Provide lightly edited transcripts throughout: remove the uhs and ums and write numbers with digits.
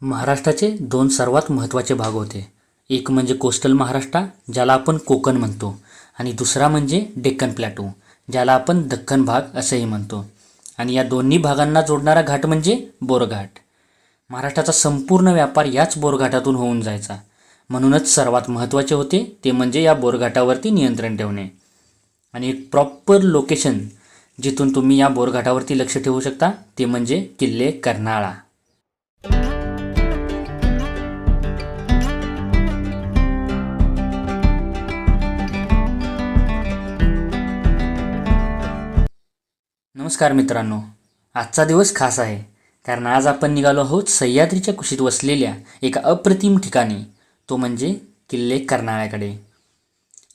महाराष्ट्राचे दोन सर्वात महत्त्वाचे भाग होते. एक म्हणजे कोस्टल महाराष्ट्र, ज्याला आपण कोकण म्हणतो, आणि दुसरा म्हणजे डेक्कन प्लॅटो, ज्याला आपण दख्खन भाग असेही म्हणतो. आणि या दोन्ही भागांना जोडणारा घाट म्हणजे बोरघाट. महाराष्ट्राचा संपूर्ण व्यापार याच बोरघाटातून होऊन जायचा. म्हणूनच सर्वात महत्त्वाचे होते ते म्हणजे या बोरघाटावरती नियंत्रण ठेवणे. आणि एक प्रॉपर लोकेशन जिथून तुम्ही या बोरघाटावरती लक्ष ठेवू शकता ते म्हणजे किल्ले कर्नाळा. नमस्कार मित्रांनो, आजचा दिवस खास आहे कारण आज आपण निघालो आहोत सह्याद्रीच्या कुशीत वसलेल्या एका अप्रतिम ठिकाणी, तो म्हणजे किल्ले कर्नाळ्याकडे.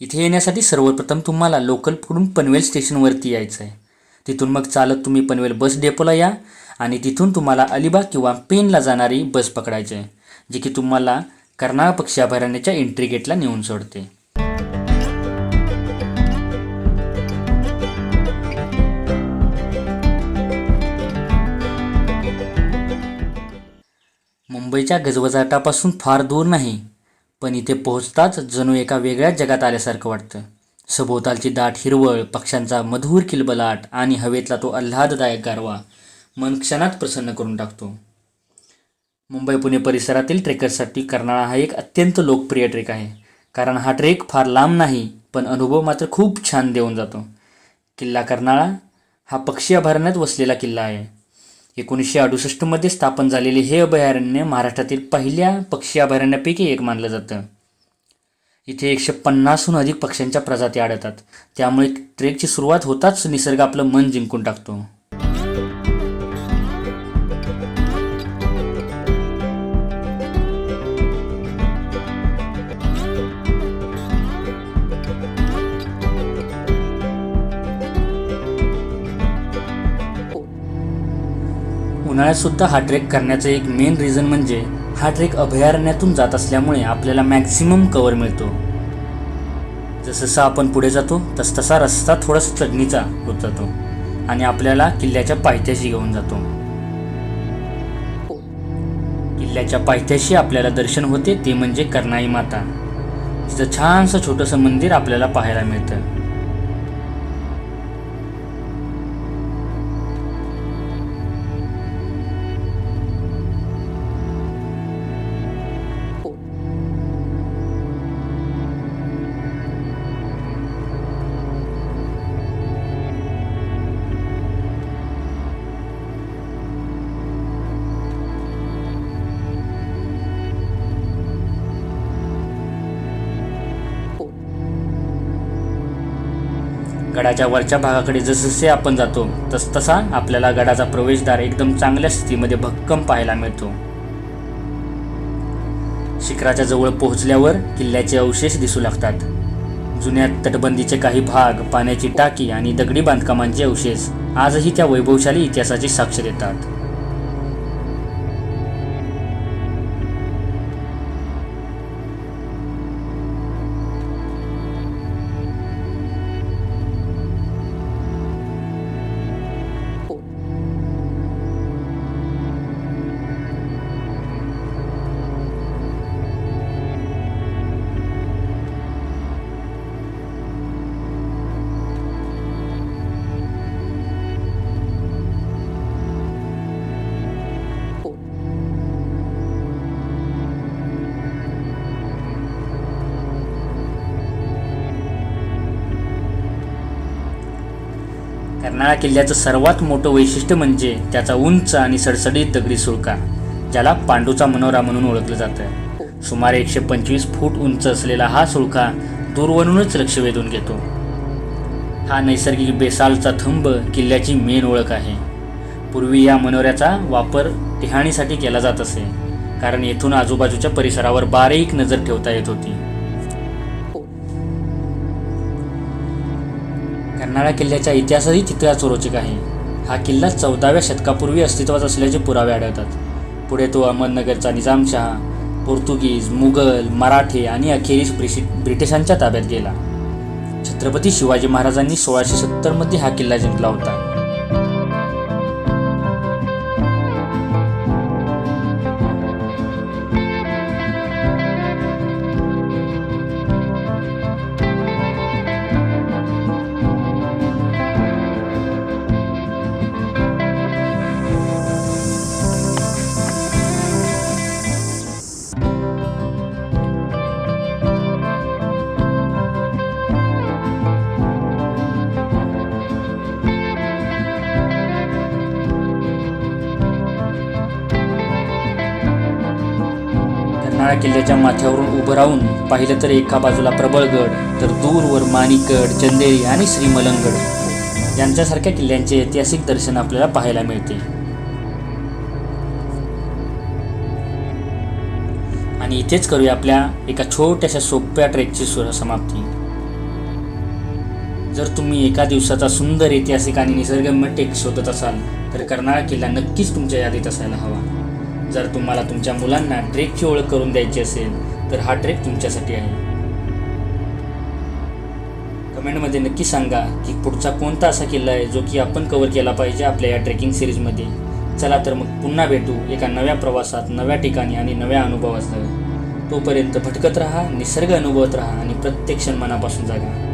इथे येण्यासाठी सर्वप्रथम तुम्हाला लोकलकडून पनवेल स्टेशनवरती यायचं आहे. तिथून मग चालत तुम्ही पनवेल बस डेपोला या आणि तिथून तुम्हाला अलिबाग किंवा पेनला जाणारी बस पकडायची आहे, जी की तुम्हाला कर्नाळा पक्षी अभयारण्याच्या एंट्री गेटला नेऊन सोडते. मुंबईच्या गजबजाटापासून फार दूर नाही, पण इथे पोहोचताच जणू एका वेगळ्याच जगात आल्यासारखं वाटतं. सभोवतालची दाट हिरवळ, पक्ष्यांचा मधुर किलबलाट आणि हवेतला तो आल्हाददायक गारवा मन क्षणात प्रसन्न करून टाकतो. मुंबई पुणे परिसरातील ट्रेकर्ससाठी कर्नाळा हा एक अत्यंत लोकप्रिय ट्रेक आहे, कारण हा ट्रेक फार लांब नाही पण अनुभव मात्र खूप छान देऊन जातो. किल्ला कर्नाळा हा पक्षी अभयारण्यात वसलेला किल्ला आहे. 1968मध्ये स्थापन झालेले हे अभयारण्य महाराष्ट्रातील पहिल्या पक्षी अभयारण्यापैकी एक मानलं जातं. इथे 150हून अधिक पक्ष्यांच्या प्रजाती आढळतात, त्यामुळे ट्रेकची सुरुवात होताच निसर्ग आपलं मन जिंकून टाकतो. उन्हाळ्यात सुद्धा हा ट्रेक करण्याचं एक मेन रिझन म्हणजे हा ट्रेक अभयारण्यातून जात असल्यामुळे आपल्याला मॅक्सिमम कव्हर मिळतो. जसं आपण पुढे जातो तसतसा रस्ता थोडासा चढणीचा होत जातो आणि आपल्याला किल्ल्याच्या पायथ्याशी घेऊन जातो. किल्ल्याच्या पायथ्याशी आपल्याला दर्शन होते ते म्हणजे कर्नाळी माता. तिचं छानसं छोटंसं मंदिर आपल्याला पाहायला मिळतं. गडाच्या वरच्या भागाकडे जसजसे आपण जातो तसतसा आपल्याला गडाचा प्रवेशद्वार एकदम चांगल्या स्थितीमध्ये भक्कम पाहायला मिळतो. शिखराच्या जवळ पोहोचल्यावर किल्ल्याचे अवशेष दिसू लागतात. जुन्या तटबंदीचे काही भाग, पाण्याची टाकी आणि दगडी बांधकामांचे अवशेष आजही त्या वैभवशाली इतिहासाची साक्ष देतात. कर्नाळा किल्ल्याचं सर्वात मोठं वैशिष्ट्य म्हणजे त्याचा उंच आणि सडसडीत दगडी सुळका, ज्याला पांडूचा मनोरा म्हणून ओळखलं जातं. सुमारे 125 फूट उंच असलेला हा सुळका दूरवरूनच लक्ष वेधून घेतो. हा नैसर्गिक बेसाल्टचा थंब किल्ल्याची मेन ओळख आहे. पूर्वी या मनोऱ्याचा वापर टिहाणीसाठी केला जात असे, कारण येथून आजूबाजूच्या परिसरावर बारीक नजर ठेवता येत होती. कर्नाळा किल्ल्याचा इतिहासही तितकाच रोचक आहे. हा किल्ला 14व्या शतकापूर्वी अस्तित्वात असल्याचे पुरावे आढळतात. पुढे तो अहमदनगरचा निजामशाह, पोर्तुगीज, मुघल, मराठे आणि अखेरीस ब्रिटिशांच्या ताब्यात गेला. छत्रपती शिवाजी महाराजांनी 1670मध्ये हा किल्ला जिंकला होता. कर्नाळा किल्ल्याच्या माथ्यावरून उभं राहून पाहिलं तर एका बाजूला प्रबळगड, तर दूरवर माणिकगड, चंदेरी आणि श्रीमलंगड यांच्यासारख्या किल्ल्यांचे ऐतिहासिक दर्शन आपल्याला पाहायला मिळते. आणि इथेच करूया आपल्या एका छोट्याशा सोप्या ट्रेकची समाप्ती. जर तुम्ही एका दिवसाचा सुंदर ऐतिहासिक आणि निसर्गरम्य ट्रेक शोधत असाल तर कर्नाळा किल्ला नक्कीच तुमच्या यादीत असायला हवा. जर तुम्हाला तुमच्या मुलांना ट्रेकची ओळख करून द्यायची असेल तर हा ट्रेक तुमच्यासाठी आहे. कमेंटमध्ये नक्की सांगा की पुढचा कोणता असा किल्ला आहे जो की आपण कव्हर केला पाहिजे आपल्या या ट्रेकिंग सिरीजमध्ये. चला तर मग पुन्हा भेटू एका नव्या प्रवासात, नव्या ठिकाणी आणि नव्या अनुभवासह. तोपर्यंत भटकत राहा, निसर्ग अनुभवत राहा आणि प्रत्येक क्षण मनापासून जागा.